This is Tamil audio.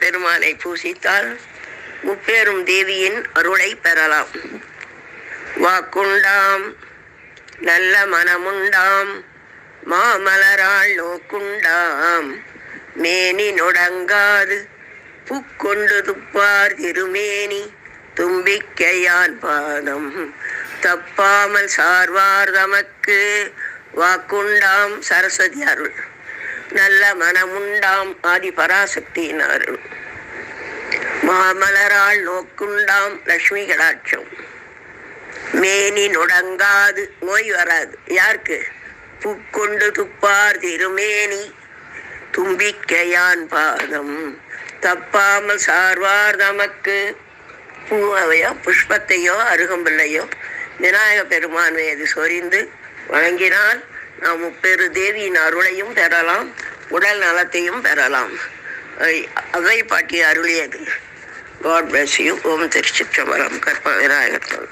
பெருமானை பூசித்தால் முப்பெரும் தேவியின் அருளை பெறலாம். வாக்குண்டாம் நல்ல மனமுண்டாம் மாமலராள் நோக்குண்டாம் மேனி நொடங்காது புக்கொண்டு துப்பார் திருமேனி தும்பிக்கையான் பாதம் தப்பாமல் சார்வார் தமக்கு. வாக்குண்டாம் சரஸ்வதி அருள், நல்ல மனமுண்டாம் ஆதி பராசக்தியின் அருள், மாமலராள் நோக்குண்டாம் லட்சுமி கடாட்சம், மேனி நொடங்காது நோய் வராது யாருக்கு? புக்கொண்டு துப்பார் திருமேனி தும்பிக்கையான் பாதம் தப்பாமல் சார்வார் தமக்கு. பூவையோ புஷ்பத்தையோ அருகம்பிள்ளையோ விநாயக பெருமான் மீது சொரிந்து வணங்கினால் நாம் முப்பெரு தேவியின் அருளையும் பெறலாம், உடல் நலத்தையும் பெறலாம். அவை பாட்டி அருளியது. God bless you. ஓம் திருச்சிற்றம்பலம். கற்ப விநாயகர்.